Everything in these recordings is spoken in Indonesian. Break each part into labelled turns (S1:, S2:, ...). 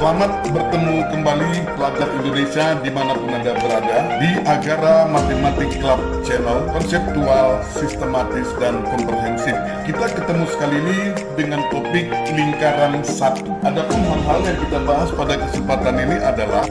S1: Selamat bertemu kembali pelajar Indonesia dimanapun Anda berada di Agara Matematik Club Channel, konseptual, sistematis, dan komprehensif. Kita ketemu sekali ini dengan topik lingkaran satu. Adapun hal-hal yang kita bahas pada kesempatan ini adalah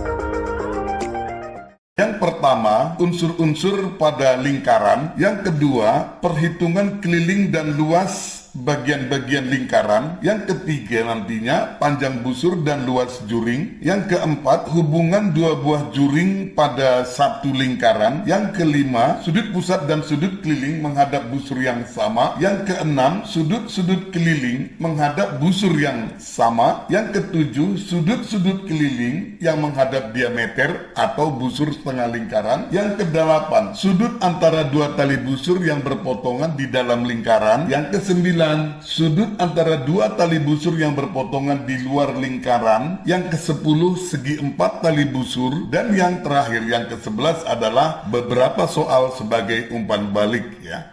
S1: yang pertama, unsur-unsur pada lingkaran. Yang kedua, perhitungan keliling dan luas bagian-bagian lingkaran. Yang ketiga nantinya panjang busur dan luas juring. Yang keempat, hubungan dua buah juring pada satu lingkaran. Yang kelima, sudut pusat dan sudut keliling menghadap busur yang sama. Yang keenam, sudut-sudut keliling menghadap busur yang sama. Yang ketujuh, sudut-sudut keliling yang menghadap diameter atau busur setengah lingkaran. Yang kedelapan, sudut antara dua tali busur yang berpotongan di dalam lingkaran. Yang kesembilan, sudut antara dua tali busur yang berpotongan di luar lingkaran. Yang ke-10, segi empat tali busur. Dan yang terakhir, yang ke-11 adalah beberapa soal sebagai umpan balik ya.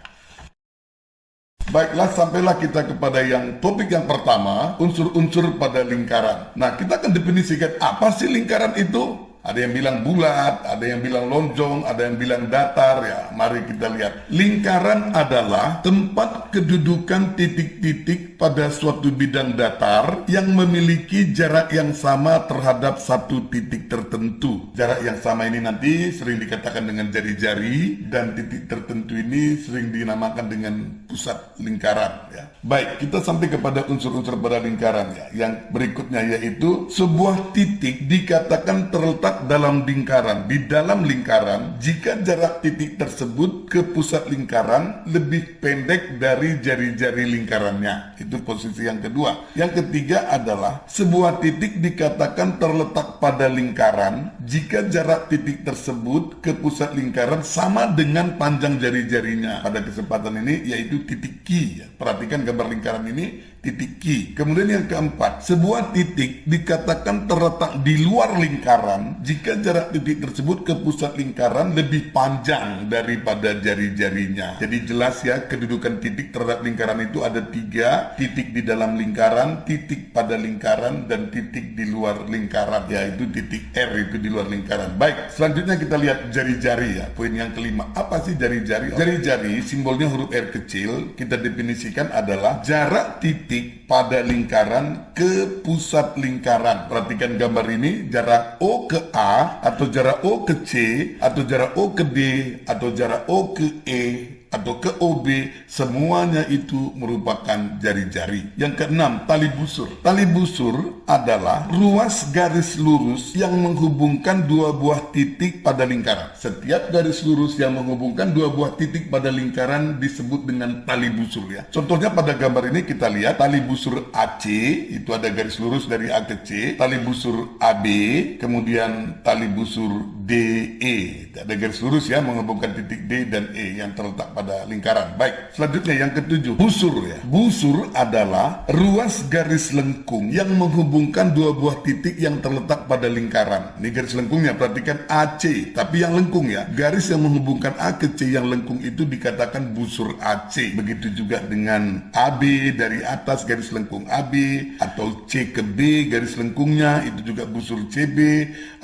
S1: Baiklah, sampailah kita kepada yang topik yang pertama, unsur-unsur pada lingkaran. Nah, kita akan definisikan apa sih lingkaran itu? Ada yang bilang bulat, ada yang bilang lonjong, ada yang bilang datar ya. Mari kita lihat. Lingkaran adalah tempat kedudukan titik-titik pada suatu bidang datar yang memiliki jarak yang sama terhadap satu titik tertentu. Jarak yang sama ini nanti sering dikatakan dengan jari-jari, dan titik tertentu ini sering dinamakan dengan pusat lingkaran ya. Baik, kita sampai kepada unsur-unsur pada lingkaran ya. Yang berikutnya yaitu sebuah titik dikatakan terletak dalam lingkaran. Di dalam lingkaran, jika jarak titik tersebut ke pusat lingkaran lebih pendek dari jari-jari lingkarannya. Itu posisi yang kedua. Yang ketiga adalah sebuah titik dikatakan terletak pada lingkaran jika jarak titik tersebut ke pusat lingkaran sama dengan panjang jari-jarinya. Pada kesempatan ini yaitu titik Q ya. Perhatikan gambar lingkaran ini, titik Q. Kemudian yang keempat, sebuah titik dikatakan terletak di luar lingkaran jika jarak titik tersebut ke pusat lingkaran lebih panjang daripada jari-jarinya. Jadi jelas ya, kedudukan titik terhadap lingkaran itu ada tiga: titik di dalam lingkaran, titik pada lingkaran, dan titik di luar lingkaran, yaitu titik R itu di luar lingkaran. Baik, selanjutnya kita lihat jari-jari ya. Poin yang kelima, apa sih jari-jari? Jari-jari simbolnya huruf R kecil, kita definisikan adalah jarak titik pada lingkaran ke pusat lingkaran. Perhatikan gambar ini, jarak O ke A, atau jarak O ke C, atau jarak O ke D, atau jarak O ke E, atau ke OB, semuanya itu merupakan jari-jari. Yang keenam, tali busur. Tali busur adalah ruas garis lurus yang menghubungkan dua buah titik pada lingkaran. Setiap garis lurus yang menghubungkan dua buah titik pada lingkaran disebut dengan tali busur ya. Contohnya pada gambar ini kita lihat tali busur AC, itu ada garis lurus dari A ke C, tali busur AB, kemudian tali busur DE, ada garis lurus ya menghubungkan titik D dan E yang terletak pada lingkaran. Baik, selanjutnya yang ketujuh, busur ya. Busur adalah ruas garis lengkung yang menghubungkan dua buah titik yang terletak pada lingkaran. Ini garis lengkungnya, perhatikan AC, tapi yang lengkung ya. Garis yang menghubungkan A ke C yang lengkung itu dikatakan busur AC. Begitu juga dengan AB, dari atas garis lengkung AB, atau C ke B garis lengkungnya itu juga busur CB,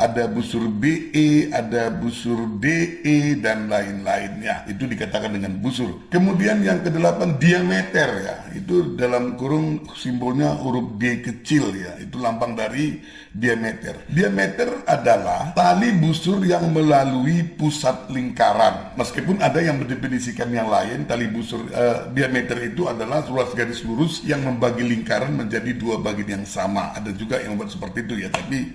S1: ada busur BE, ada busur DE, dan lain-lainnya. Itu dikatakan dengan busur. Kemudian yang kedelapan, diameter ya. Itu dalam kurung simbolnya huruf D kecil ya. Itu lambang dari diameter. Diameter adalah tali busur yang melalui pusat lingkaran. Meskipun ada yang mendefinisikan yang lain, tali busur diameter itu adalah ruas garis lurus yang membagi lingkaran menjadi dua bagian yang sama. Ada juga yang membuat seperti itu ya, tapi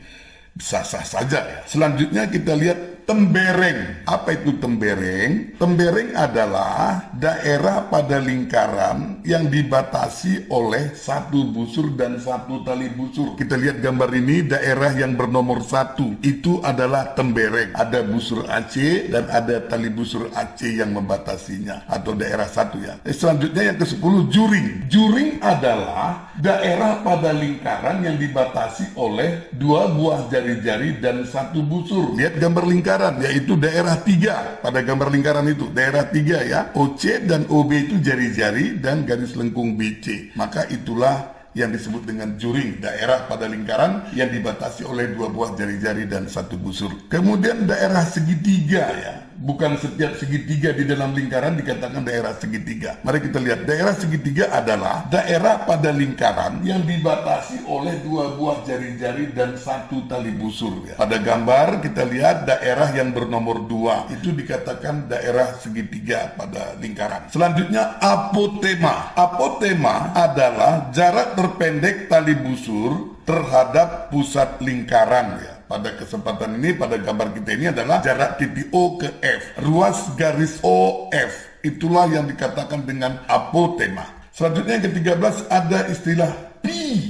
S1: sah-sah saja ya. Selanjutnya kita lihat tembereng. Apa itu tembereng? Tembereng adalah daerah pada lingkaran yang dibatasi oleh satu busur dan satu tali busur. Kita lihat gambar ini, daerah yang bernomor 1 itu adalah tembereng. Ada busur AC dan ada tali busur AC yang membatasinya, atau daerah 1 ya. Selanjutnya yang ke-10, juring. Juring adalah daerah pada lingkaran yang dibatasi oleh dua buah jari-jari dan satu busur. Lihat gambar lingkaran, yaitu daerah 3 pada gambar lingkaran itu. Daerah 3 ya. OC dan OB itu jari-jari dan garis lengkung BC. Maka itulah yang disebut dengan juring, daerah pada lingkaran yang dibatasi oleh 2 buah jari-jari dan 1 busur. Kemudian daerah segitiga ya. Bukan setiap segitiga di dalam lingkaran dikatakan daerah segitiga. Mari kita lihat, daerah segitiga adalah daerah pada lingkaran yang dibatasi oleh 2 buah jari-jari dan 1 tali busur. Ya. Pada gambar kita lihat daerah yang bernomor 2, itu dikatakan daerah segitiga pada lingkaran. Selanjutnya apotema. Apotema adalah jarak terpendek tali busur terhadap pusat lingkaran ya. Pada kesempatan ini, pada gambar kita ini adalah jarak titik O ke F, ruas garis OF. Itulah yang dikatakan dengan apotema. Selanjutnya yang ke-13 ada istilah pi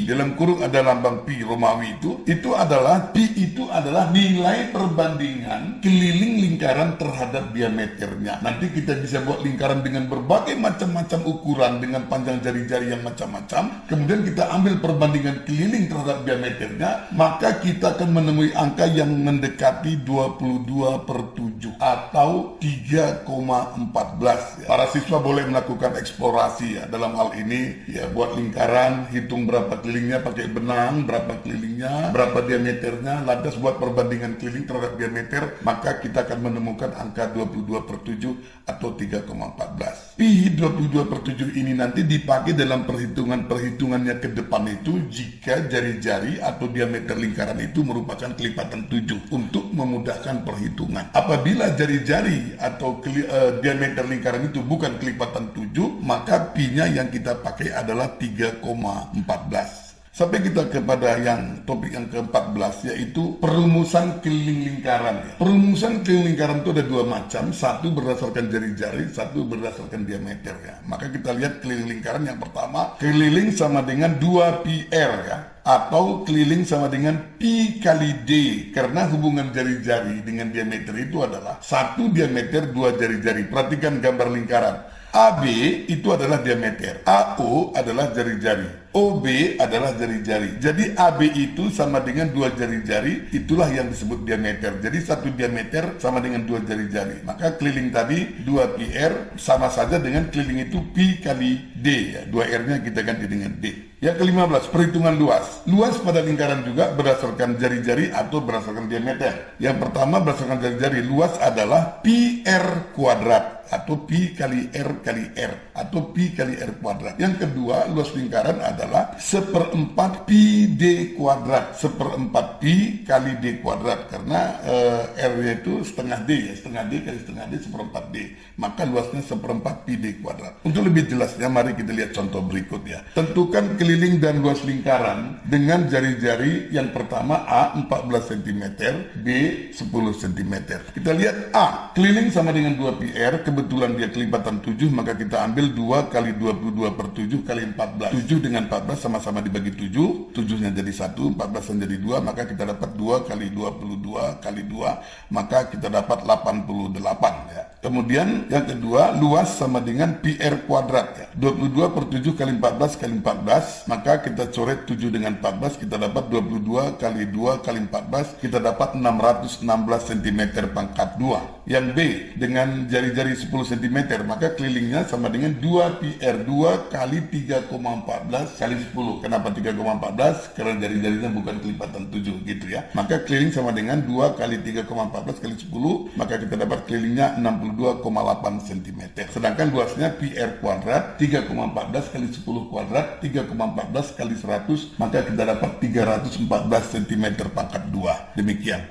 S1: dalam kurung ada lambang pi Romawi itu adalah pi itu adalah nilai perbandingan keliling lingkaran terhadap diameternya. Nanti kita bisa buat lingkaran dengan berbagai macam-macam ukuran dengan panjang jari-jari yang macam-macam. Kemudian kita ambil perbandingan keliling terhadap diameternya, maka kita akan menemui angka yang mendekati 22/7 atau 3,14 ya. Para siswa boleh melakukan eksplorasi ya dalam hal ini ya, buat lingkaran, hitung berapa kelilingnya pakai benang, berapa kelilingnya, berapa diameternya, lantas buat perbandingan keliling terhadap diameter, maka kita akan menemukan angka 22/7 atau 3,14. Pi 22/7 ini nanti dipakai dalam perhitungannya ke depan itu jika jari-jari atau diameter lingkaran itu merupakan kelipatan 7 untuk memudahkan perhitungan. Apabila jari-jari atau diameter lingkaran itu bukan kelipatan 7, maka pi-nya yang kita pakai adalah 3,14. Sampai kita kepada topik yang ke-14, yaitu perumusan keliling lingkaran. Perumusan keliling lingkaran itu ada 2 macam, satu berdasarkan jari-jari, satu berdasarkan diameter ya. Maka kita lihat keliling lingkaran yang pertama, keliling sama dengan 2πr ya, atau keliling sama dengan pi kali d, karena hubungan jari-jari dengan diameter itu adalah 1 diameter 2 jari-jari. Perhatikan gambar lingkaran. AB itu adalah diameter, AO adalah jari-jari, OB adalah jari-jari. Jadi AB itu sama dengan 2 jari-jari, itulah yang disebut diameter. Jadi 1 diameter sama dengan 2 jari-jari. Maka keliling tadi 2πr sama saja dengan keliling itu pi kali d ya. 2r-nya kita ganti dengan d. Yang ke-15, perhitungan luas. Luas pada lingkaran juga berdasarkan jari-jari atau berdasarkan diameter. Yang pertama berdasarkan jari-jari, luas adalah pi r kuadrat atau pi kali r kali r atau pi kali r kuadrat. Yang kedua, luas lingkaran adalah 1/4 pi d kuadrat, 1/4 pi kali d kuadrat, karena r-nya itu setengah d ya, setengah d kali setengah d 1/4 d, maka luasnya 1/4 pi d kuadrat. Untuk lebih jelasnya mari kita lihat contoh berikut ya. Tentukan keliling dan luas lingkaran dengan jari-jari. Yang pertama A 14 cm, B 10 cm. Kita lihat A, keliling sama dengan 2πr, kebetulan dia kelipatan 7, maka kita ambil 2 kali 22/7 kali 14. 7 dengan 14 sama-sama dibagi 7, 7-nya jadi 1, 14-nya jadi 2, maka kita dapat 2 kali 22 kali 2, maka kita dapat 88 ya. Kemudian yang kedua, luas sama dengan πr kuadrat ya. 22/7 kali 14 kali 14, maka kita coret 7 dengan 14, kita dapat 22 kali 2 kali 14, kita dapat 616 cm pangkat 2. Yang B, dengan jari-jari 10 cm, maka kelilingnya sama dengan 2πr, 2 kali 3,14 kali 10. Kenapa 3,14? Karena jari-jarinya bukan kelipatan 7 gitu ya. Maka keliling sama dengan 2 kali 3,14 kali 10, maka kita dapat kelilingnya 62,8 cm. Sedangkan luasnya πr kuadrat, 3,14 kali 10 kuadrat, 3,14 kali 100, maka kita dapat 314 cm pangkat 2. Demikian.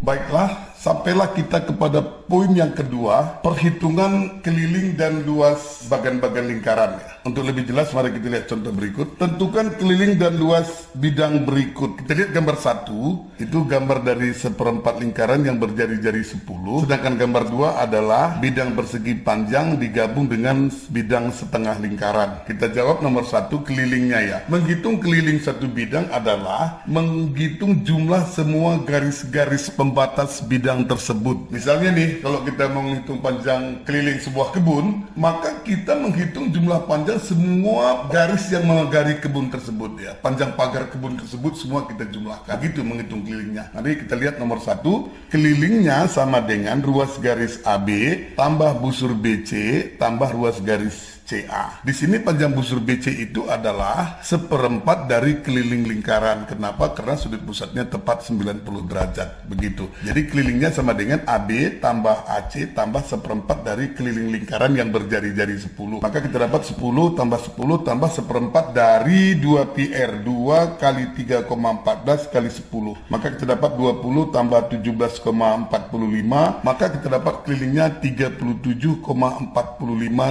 S1: Baiklah, sampailah kita kepada poin yang kedua, perhitungan keliling dan luas bagian-bagian lingkaran ya. Untuk lebih jelas mari kita lihat contoh berikut. Tentukan keliling dan luas bidang berikut. Kita lihat gambar 1, itu gambar dari 1/4 lingkaran yang berjari-jari 10. Sedangkan gambar 2 adalah bidang persegi panjang digabung dengan bidang setengah lingkaran. Kita jawab nomor 1, kelilingnya ya. Menghitung keliling satu bidang adalah menghitung jumlah semua garis-garis pembatas bidang tersebut. Misalnya nih, kalau kita mau menghitung panjang keliling sebuah kebun, maka kita menghitung jumlah panjang semua garis yang mengagari kebun tersebut ya. Panjang pagar kebun tersebut semua kita jumlahkan. Begitu menghitung kelilingnya. Mari kita lihat nomor 1, kelilingnya sama dengan ruas garis AB tambah busur BC tambah ruas garis CA. Di sini panjang busur BC itu adalah seperempat dari keliling lingkaran. Kenapa? Karena sudut pusatnya tepat 90 derajat. Begitu. Jadi kelilingnya sama dengan AB tambah AC tambah seperempat dari keliling lingkaran yang berjari-jari 10. Maka kita dapat 10 tambah 10 tambah seperempat dari 2PR. 2 kali 3,14 kali 10. Maka kita dapat 20 tambah 17,45. Maka kita dapat kelilingnya 37,45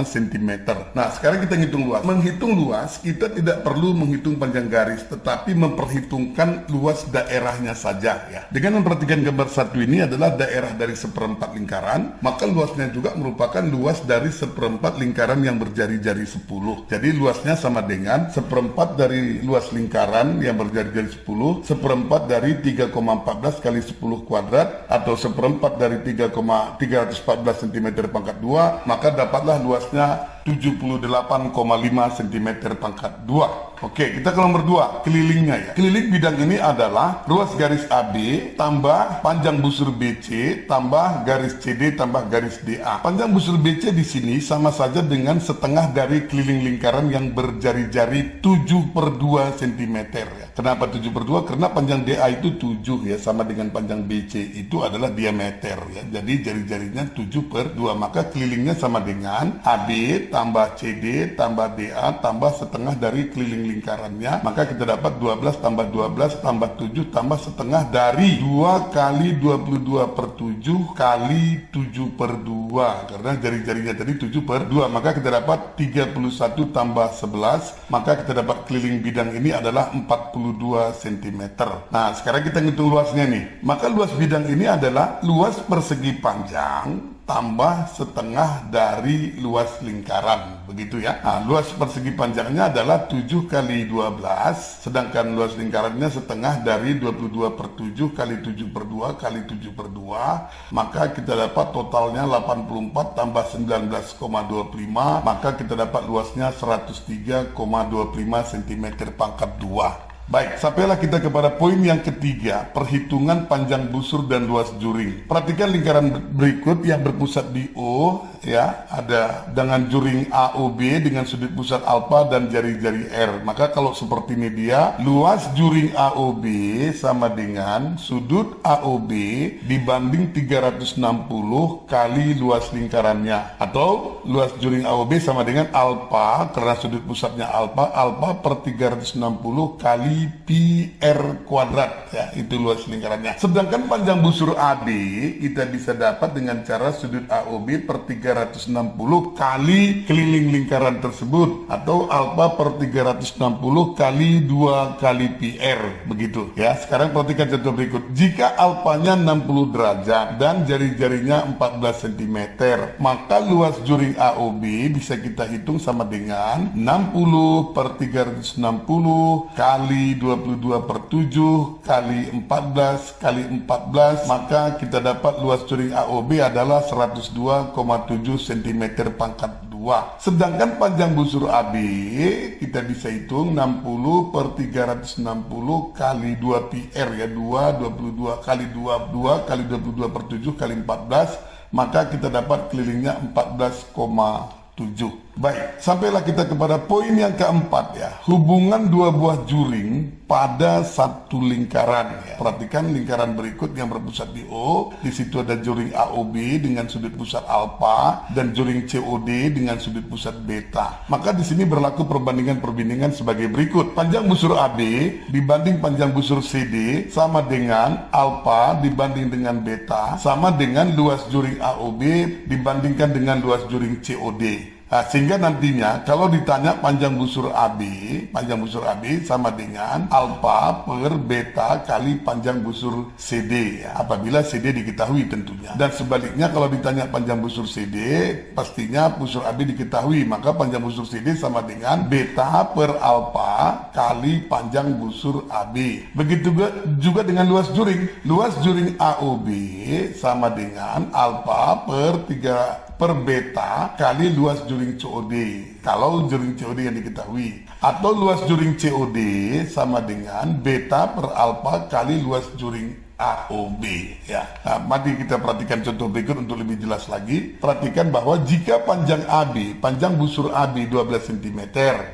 S1: cm. Nah, sekarang kita hitung luas. Menghitung luas, kita tidak perlu menghitung panjang garis, tetapi memperhitungkan luas daerahnya saja ya. Dengan memperhatikan gambar satu ini adalah daerah dari seperempat lingkaran, maka luasnya juga merupakan luas dari seperempat lingkaran yang berjari-jari 10. Jadi luasnya sama dengan seperempat dari luas lingkaran yang berjari-jari 10, seperempat dari 3,14 kali 10 kuadrat, atau seperempat dari 314 cm pangkat 2, maka dapatlah luasnya 78,5 cm pangkat 2. Oke, kita ke nomor 2, kelilingnya ya. Keliling bidang ini adalah luas garis AB tambah panjang busur BC tambah garis CD tambah garis DA. Panjang busur BC di sini sama saja dengan setengah dari keliling lingkaran yang berjari-jari 7/2 cm ya. Kenapa 7/2? Karena panjang DA itu 7 ya, sama dengan panjang BC itu adalah diameter ya. Jadi jari-jarinya 7/2, maka kelilingnya sama dengan AB tambah CD tambah DA tambah setengah dari keliling lingkarannya. Maka kita dapat 12 tambah 12 tambah 7 tambah setengah dari 2 kali 22/7 kali 7/2, karena jari-jarinya tadi 7/2. Maka kita dapat 31 tambah 11, maka kita dapat keliling bidang ini adalah 42 cm. Nah, sekarang kita ngitung luasnya nih. Maka luas bidang ini adalah luas persegi panjang tambah setengah dari luas lingkaran, begitu ya. Nah, luas persegi panjangnya adalah 7 kali 12, sedangkan luas lingkarannya setengah dari 22/7 kali 7/2 kali 7/2, maka kita dapat totalnya 84 tambah 19,25, maka kita dapat luasnya 103,25 cm pangkat 2. Baik, sampailah kita kepada poin yang ketiga, perhitungan panjang busur dan luas juring. Perhatikan lingkaran berikut yang berpusat di O, ya, ada dengan juring AOB dengan sudut pusat alfa dan jari-jari R. Maka kalau seperti ini dia, luas juring AOB sama dengan sudut AOB dibanding 360 kali luas lingkarannya. Atau luas juring AOB sama dengan alfa, karena sudut pusatnya alfa, alfa per 360 kali PR kuadrat ya, itu luas lingkarannya. Sedangkan panjang busur AB kita bisa dapat dengan cara sudut AOB per 360 kali keliling lingkaran tersebut, atau alfa per 360 kali 2 kali PR, begitu ya. Sekarang perhatikan contoh berikut. Jika alfanya 60 derajat dan jari-jarinya 14 cm, maka luas juring AOB bisa kita hitung sama dengan 60 per 360 kali 22/7 kali 14 kali 14, maka kita dapat luas juring AOB adalah 102,7 cm pangkat 2. Sedangkan panjang busur AB kita bisa hitung 60 per 360 kali 2 PR ya, 22 kali 22 kali 22/7 kali 14, maka kita dapat kelilingnya 14,7. Baik, sampailah kita kepada poin yang keempat ya, hubungan dua buah juring pada satu lingkaran ya. Perhatikan lingkaran berikut yang berpusat di O, di situ ada juring AOB dengan sudut pusat alfa dan juring COD dengan sudut pusat beta. Maka di sini berlaku perbandingan sebagai berikut. Panjang busur AB dibanding panjang busur CD sama dengan alfa dibanding dengan beta sama dengan luas juring AOB dibandingkan dengan luas juring COD. Nah, sehingga nantinya kalau ditanya panjang busur AB sama dengan alfa per beta kali panjang busur CD ya, apabila CD diketahui tentunya. Dan sebaliknya kalau ditanya panjang busur CD, pastinya busur AB diketahui, maka panjang busur CD sama dengan beta per alfa kali panjang busur AB. Begitu juga dengan luas juring. Luas juring AOB sama dengan alfa per beta kali luas juring COD, kalau juring COD yang diketahui, atau luas juring COD sama dengan beta per alfa kali luas juring AOB ya. Nah, mari kita perhatikan contoh berikut untuk lebih jelas lagi. Perhatikan bahwa jika panjang AB, panjang busur AB 12 cm,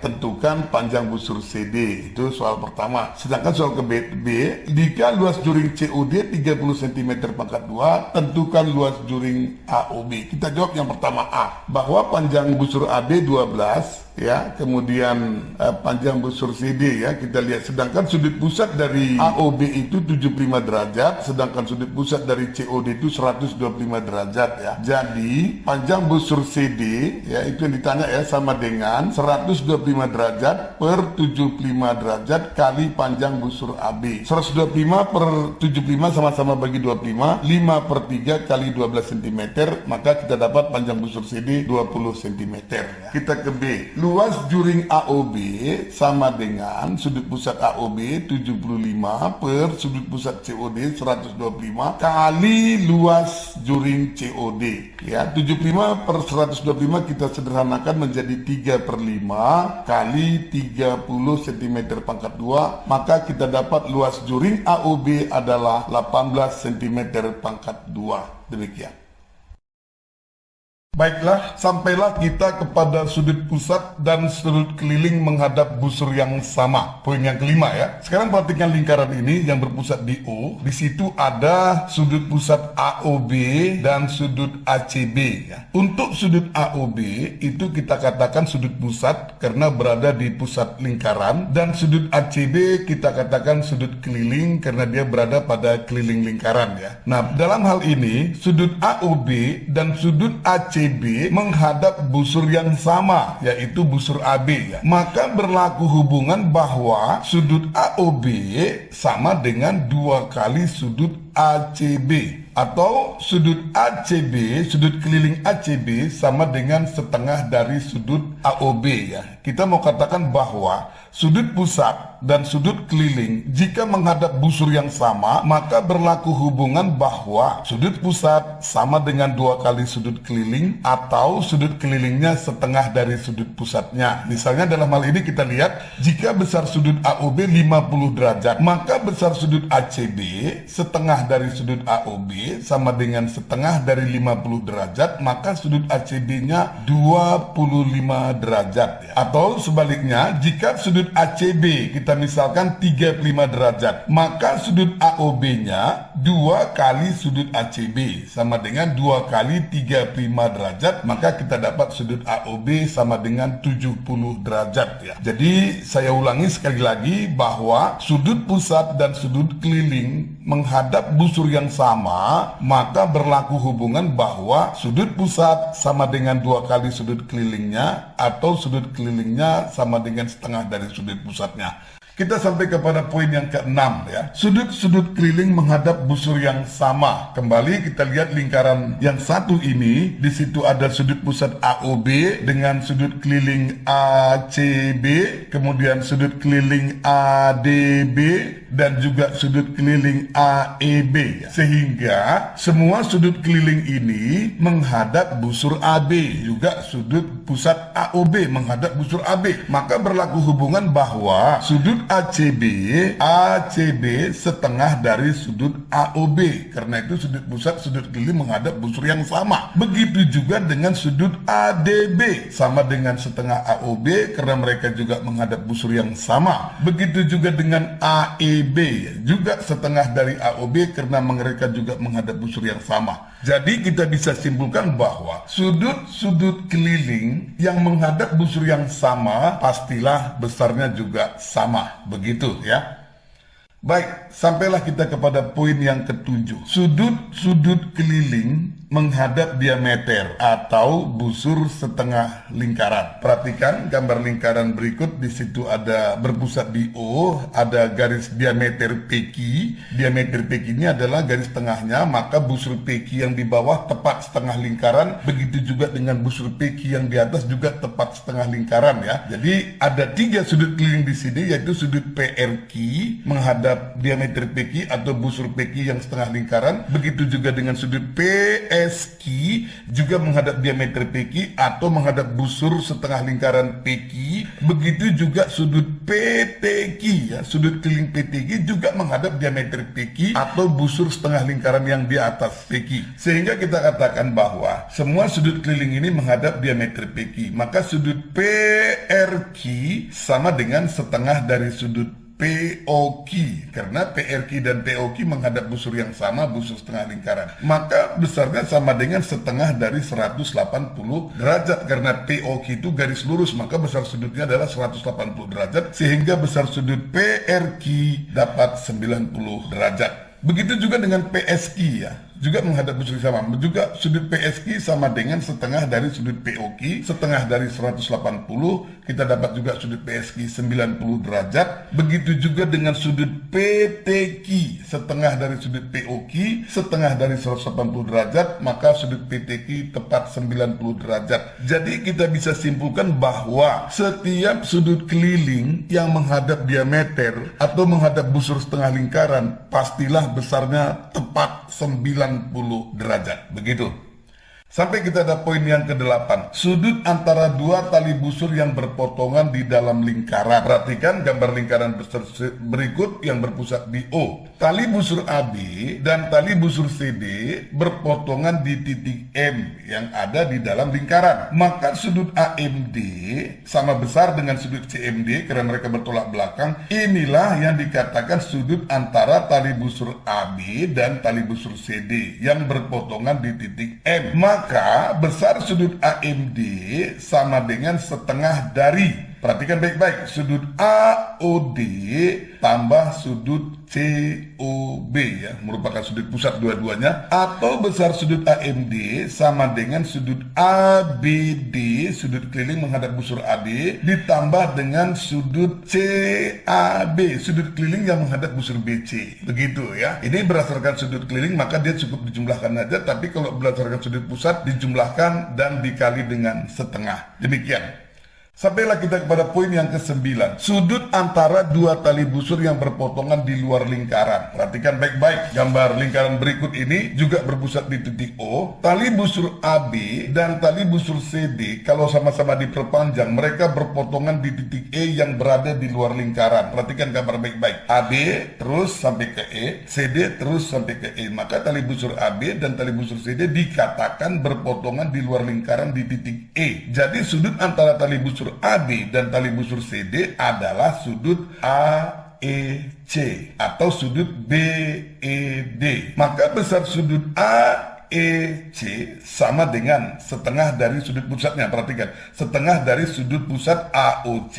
S1: tentukan panjang busur CD. Itu soal pertama. Sedangkan soal ke B, jika luas juring COD 30 cm pangkat 2, tentukan luas juring AOB. Kita jawab yang pertama A, bahwa panjang busur AB 12 ya, kemudian panjang busur CD ya, kita lihat. Sedangkan sudut pusat dari AOB itu 75 derajat, sedangkan sudut pusat dari COD itu 125 derajat ya. Jadi panjang busur CD ya, itu yang ditanya ya, sama dengan 125 derajat per 75 derajat kali panjang busur AB. 125 per 75 sama-sama bagi 25, 5 per 3 kali 12 cm, maka kita dapat panjang busur CD 20 cm ya. Kita ke B, luas juring AOB sama dengan sudut pusat AOB 75 per sudut pusat COD 125 kali luas juring COD ya. 75 per 125 kita sederhanakan menjadi 3 per 5 kali 30 cm pangkat 2, maka kita dapat luas juring AOB adalah 18 cm pangkat 2. Demikian. Baiklah, sampailah kita kepada sudut pusat dan sudut keliling menghadap busur yang sama. Poin yang kelima ya. Sekarang perhatikan lingkaran ini yang berpusat di O. Di situ ada sudut pusat AOB dan sudut ACB ya. Untuk sudut AOB itu kita katakan sudut pusat karena berada di pusat lingkaran, dan sudut ACB kita katakan sudut keliling karena dia berada pada keliling lingkaran ya. Nah, dalam hal ini sudut AOB dan sudut ACB menghadap busur yang sama, yaitu busur AB ya. Maka berlaku hubungan bahwa sudut AOB sama dengan 2 kali sudut ACB, atau sudut ACB, sudut keliling ACB sama dengan setengah dari sudut AOB ya. Kita mau katakan bahwa sudut pusat dan sudut keliling jika menghadap busur yang sama, maka berlaku hubungan bahwa sudut pusat sama dengan 2 kali sudut keliling, atau sudut kelilingnya setengah dari sudut pusatnya. Misalnya dalam hal ini kita lihat, jika besar sudut AOB 50 derajat, maka besar sudut ACB setengah dari sudut AOB sama dengan setengah dari 50 derajat, maka sudut ACB-nya 25 derajat ya. Atau sebaliknya, jika sudut ACB kita misalkan 35 derajat, maka sudut AOB-nya 2 kali sudut ACB sama dengan 2 kali 35 derajat, maka kita dapat sudut AOB sama dengan 70 derajat ya. Jadi saya ulangi sekali lagi bahwa sudut pusat dan sudut keliling menghadap busur yang sama, maka berlaku hubungan bahwa sudut pusat sama dengan 2 kali sudut kelilingnya, atau sudut kelilingnya sama dengan setengah dari sudut pusatnya. Kita sampai kepada poin yang ke-6 ya. Sudut-sudut keliling menghadap busur yang sama. Kembali kita lihat lingkaran yang satu ini, di situ ada sudut pusat AOB dengan sudut keliling ACB, kemudian sudut keliling ADB, dan juga sudut keliling AEB. Sehingga semua sudut keliling ini menghadap busur AB, juga sudut pusat AOB menghadap busur AB. Maka berlaku hubungan bahwa sudut ACB setengah dari sudut AOB. Karena itu sudut pusat, sudut keliling menghadap busur yang sama. Begitu juga dengan sudut ADB sama dengan setengah AOB karena mereka juga menghadap busur yang sama. Begitu juga dengan AEB, juga setengah dari AOB karena mereka juga menghadap busur yang sama. Jadi kita bisa simpulkan bahwa sudut-sudut keliling yang menghadap busur yang sama pastilah besarnya juga sama. Begitu ya. Baik, sampailah kita kepada poin yang ke-7. Sudut-sudut keliling menghadap diameter atau busur setengah lingkaran. Perhatikan gambar lingkaran berikut. Di situ ada berpusat di O, ada garis diameter PQ. Diameter PQ ini adalah garis tengahnya, maka busur PQ yang di bawah tepat setengah lingkaran. Begitu juga dengan busur PQ yang di atas juga tepat setengah lingkaran ya. Jadi ada 3 sudut keliling di sini, yaitu sudut PRQ menghadap diameter PQ atau busur PQ yang setengah lingkaran. Begitu juga dengan sudut PRQ PSQ juga menghadap diameter PQ atau menghadap busur setengah lingkaran PQ. Begitu juga sudut PTQ, ya, sudut keliling PTQ juga menghadap diameter PQ atau busur setengah lingkaran yang di atas PQ. Sehingga kita katakan bahwa semua sudut keliling ini menghadap diameter PQ. Maka sudut PRQ sama dengan setengah dari sudut POQ, karena PRQ dan POQ menghadap busur yang sama, busur setengah lingkaran. Maka besarnya sama dengan setengah dari 180 derajat, karena POQ itu garis lurus, maka besar sudutnya adalah 180 derajat, sehingga besar sudut PRQ dapat 90 derajat. Begitu juga dengan PSQ, ya, juga menghadap busur sama. Juga sudut PSQ sama dengan setengah dari sudut POQ, setengah dari 180, kita dapat juga sudut PSQ 90 derajat. Begitu juga dengan sudut PTQ, setengah dari sudut POQ, setengah dari 180 derajat, maka sudut PTQ tepat 90 derajat. Jadi kita bisa simpulkan bahwa setiap sudut keliling yang menghadap diameter atau menghadap busur setengah lingkaran pastilah besarnya tepat 90 derajat. Begitu. Sampai kita ada poin yang ke-8. Sudut antara dua tali busur yang berpotongan di dalam lingkaran. Perhatikan gambar lingkaran berikut yang berpusat di O. Tali busur AB dan tali busur CD berpotongan di titik M yang ada di dalam lingkaran. Maka sudut AMD sama besar dengan sudut CMD karena mereka bertolak belakang. Inilah yang dikatakan sudut antara tali busur AB dan tali busur CD yang berpotongan di titik M. Maka besar sudut AMD sama dengan setengah dari, perhatikan baik-baik, sudut AOD tambah sudut COB, ya, merupakan sudut pusat dua-duanya, atau besar sudut AMD sama dengan sudut ABD, sudut keliling menghadap busur AB, ditambah dengan sudut CAB, sudut keliling yang menghadap busur BC. Begitu, ya. Ini berdasarkan sudut keliling maka dia cukup dijumlahkan aja, tapi kalau berdasarkan sudut pusat dijumlahkan dan dikali dengan setengah. Demikian. Sampailah kita kepada poin yang ke-9. Sudut antara dua tali busur yang berpotongan di luar lingkaran. Perhatikan baik-baik. Gambar lingkaran berikut ini juga berpusat di titik O. Tali busur AB dan tali busur CD kalau sama-sama diperpanjang, mereka berpotongan di titik E yang berada di luar lingkaran. Perhatikan gambar baik-baik. AB terus sampai ke E, CD terus sampai ke E. Maka tali busur AB dan tali busur CD dikatakan berpotongan di luar lingkaran di titik E. Jadi sudut antara tali busur AB dan tali busur CD adalah sudut AEC atau sudut BED. Maka besar sudut AEC sama dengan setengah dari sudut pusatnya. Perhatikan, setengah dari sudut pusat AOC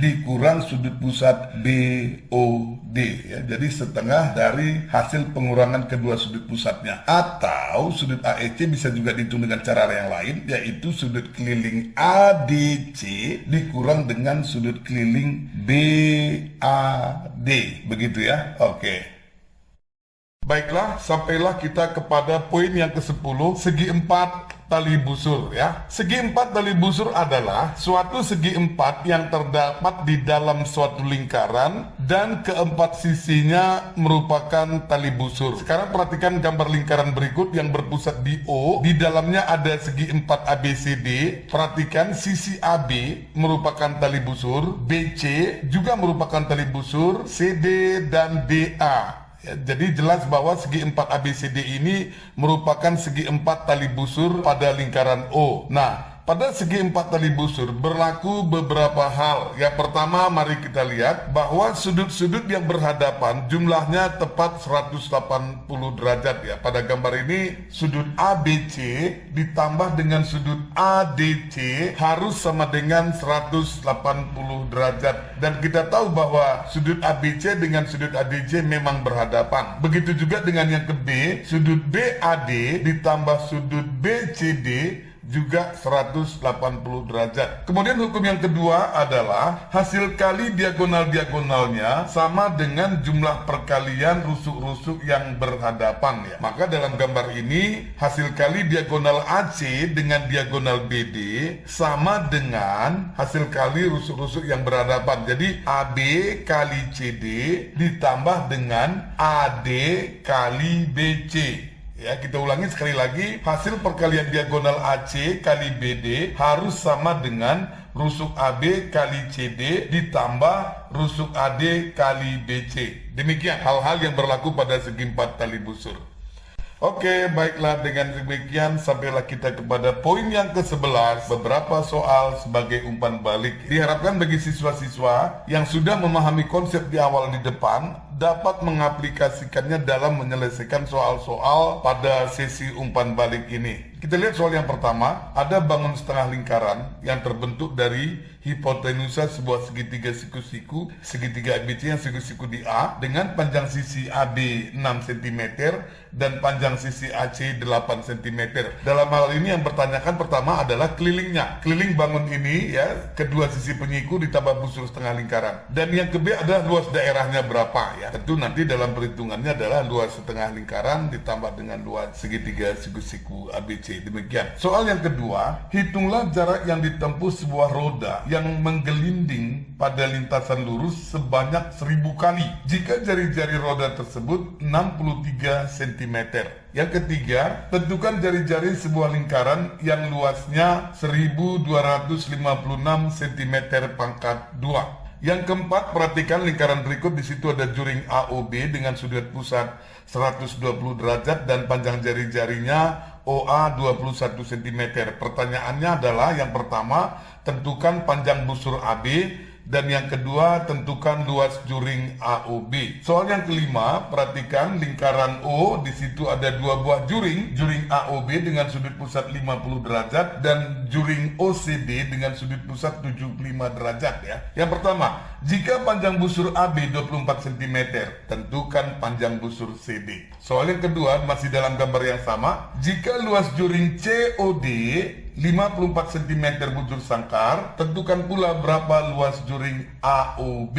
S1: dikurang sudut pusat BOD, ya. Jadi setengah dari hasil pengurangan kedua sudut pusatnya. Atau sudut AEC bisa juga dihitung dengan cara yang lain, yaitu sudut keliling ADC dikurang dengan sudut keliling BAD. Begitu, ya. Oke. Baiklah, sampailah kita kepada poin yang ke-10, segi empat tali busur, ya. Segi empat tali busur adalah suatu segi empat yang terdapat di dalam suatu lingkaran dan keempat sisinya merupakan tali busur. Sekarang perhatikan gambar lingkaran berikut yang berpusat di O. Di dalamnya ada segi empat ABCD. Perhatikan sisi AB merupakan tali busur, BC juga merupakan tali busur, CD dan DA. Ya, jadi jelas bahwa segi empat ABCD ini merupakan segi empat tali busur pada lingkaran O. Nah, pada segi empat tali busur berlaku beberapa hal. Yang pertama, mari kita lihat bahwa sudut-sudut yang berhadapan jumlahnya tepat 180 derajat, ya. Pada gambar ini sudut ABC ditambah dengan sudut ADC harus sama dengan 180 derajat. Dan kita tahu bahwa sudut ABC dengan sudut ADC memang berhadapan. Begitu juga dengan yang ke B, sudut BAD ditambah sudut BCD juga 180 derajat. Kemudian hukum yang kedua adalah hasil kali diagonal-diagonalnya sama dengan jumlah perkalian rusuk-rusuk yang berhadapan, ya. Maka dalam gambar ini hasil kali diagonal AC dengan diagonal BD sama dengan hasil kali rusuk-rusuk yang berhadapan. Jadi AB kali CD ditambah dengan AD kali BC. Ya, kita ulangi sekali lagi, hasil perkalian diagonal AC kali BD harus sama dengan rusuk AB kali CD ditambah rusuk AD kali BC. Demikian hal-hal yang berlaku pada segi 4 tali busur. Oke, baiklah, dengan demikian sampailah kita kepada poin yang ke-11, beberapa soal sebagai umpan balik. Diharapkan bagi siswa-siswa yang sudah memahami konsep di awal di depan dapat mengaplikasikannya dalam menyelesaikan soal-soal pada sesi umpan balik ini. Kita lihat soal yang pertama, ada bangun setengah lingkaran yang terbentuk dari hipotenusa sebuah segitiga siku-siku, segitiga ABC yang siku-siku di A, dengan panjang sisi AB 6 cm dan panjang sisi AC 8 cm. Dalam hal ini yang bertanyakan pertama adalah kelilingnya. Keliling bangun ini ya, kedua sisi penyiku ditambah busur setengah lingkaran. Dan yang kedua adalah luas daerahnya berapa ya. Tentu nanti dalam perhitungannya adalah luas setengah lingkaran ditambah dengan luas segitiga siku-siku ABC. Demikian. Soal yang kedua, hitunglah jarak yang ditempuh sebuah roda yang menggelinding pada lintasan lurus sebanyak 1000 kali jika jari-jari roda tersebut 63 cm. Yang ketiga, tentukan jari-jari sebuah lingkaran yang luasnya 1256 cm pangkat 2. Yang keempat, perhatikan lingkaran berikut. Di situ ada juring AOB dengan sudut pusat 120 derajat dan panjang jari-jarinya OA 21 cm. Pertanyaannya adalah yang pertama, tentukan panjang busur AB, dan yang kedua, tentukan luas juring AOB. Soal yang kelima, perhatikan lingkaran O, di situ ada dua buah juring AOB dengan sudut pusat 50 derajat dan juring OCD dengan sudut pusat 75 derajat ya. Yang pertama, jika panjang busur AB 24 cm, tentukan panjang busur CD. Soal yang kedua, masih dalam gambar yang sama, jika luas juring COD 54 cm bujur sangkar, tentukan pula berapa luas juring AOB.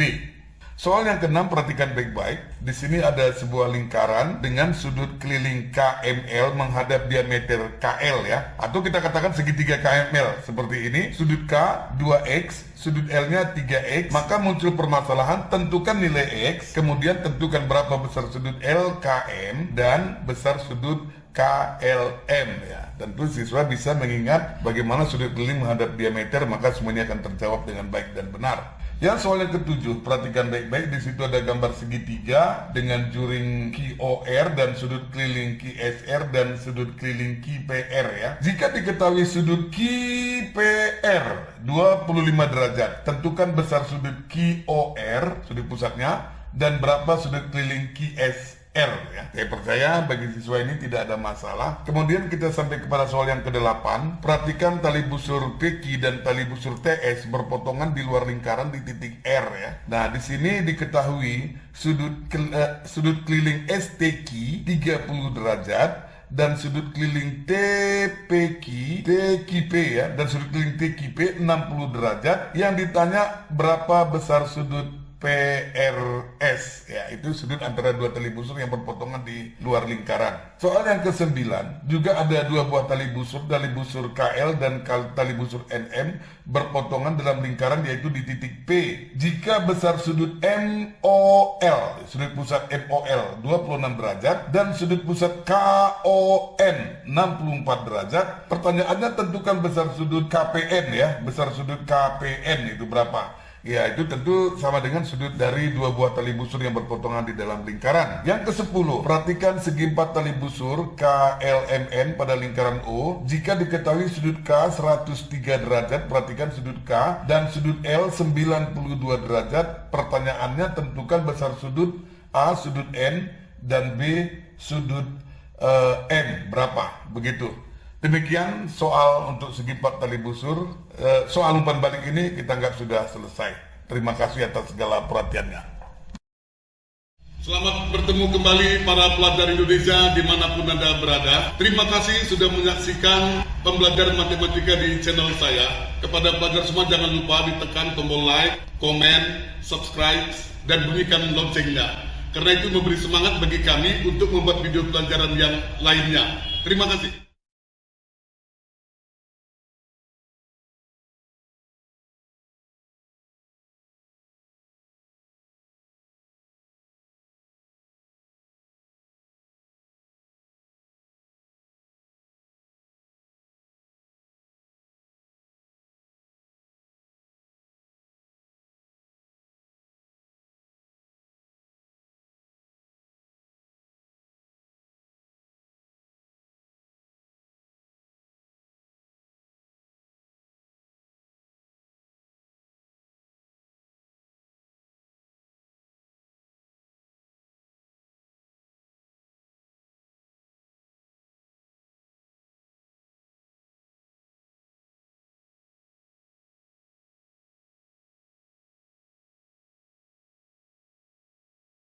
S1: Soal yang keenam, perhatikan baik-baik. Di sini ada sebuah lingkaran dengan sudut keliling KML menghadap diameter KL ya. Atau kita katakan segitiga KML seperti ini. Sudut K 2X, sudut L-nya 3X. Maka muncul permasalahan, tentukan nilai X, kemudian tentukan berapa besar sudut LKM dan besar sudut KLM ya. Tentu siswa bisa mengingat bagaimana sudut keliling menghadap diameter, maka semuanya akan terjawab dengan baik dan benar. Yang soal yang ketujuh, perhatikan baik-baik. Di situ ada gambar segitiga dengan juring QOR dan sudut keliling QSR dan sudut keliling QPR ya. Jika diketahui sudut QPR 25 derajat, tentukan besar sudut QOR, sudut pusatnya, dan berapa sudut keliling QSR ya. Saya percaya bagi siswa ini tidak ada masalah. Kemudian kita sampai kepada soal yang ke-8. Perhatikan tali busur PQ dan tali busur TS berpotongan di luar lingkaran di titik R ya. Nah, di sini diketahui sudut keliling STQ 30 derajat dan sudut keliling TQP ya, dan sudut keliling TQP 60 derajat. Yang ditanya berapa besar sudut PRS ya, itu sudut antara dua tali busur yang berpotongan di luar lingkaran. Soal yang ke-9, juga ada dua buah tali busur KL dan tali busur NM berpotongan dalam lingkaran, yaitu di titik P. Jika besar sudut MOL, sudut pusat MOL 26 derajat dan sudut pusat KON 64 derajat, pertanyaannya tentukan besar sudut KPN ya. Besar sudut KPN itu berapa? Ya, itu tentu sama dengan sudut dari dua buah tali busur yang berpotongan di dalam lingkaran. Yang ke-10, perhatikan segi 4 tali busur KLMN pada lingkaran O. Jika diketahui sudut K 103 derajat, perhatikan sudut K dan sudut L 92 derajat. Pertanyaannya tentukan besar sudut A, sudut N, dan B, sudut N berapa? Begitu. Demikian soal untuk segi 4 tali busur. Soal umpan balik ini kita anggap sudah selesai. Terima kasih atas segala perhatiannya.
S2: Selamat bertemu kembali para pelajar Indonesia dimanapun Anda berada. Terima kasih sudah menyaksikan pembelajaran matematika di channel saya. Kepada pelajar semua jangan lupa ditekan tombol like, komen, subscribe, dan bunyikan loncengnya. Karena itu memberi semangat bagi kami untuk membuat video pelajaran yang lainnya. Terima kasih.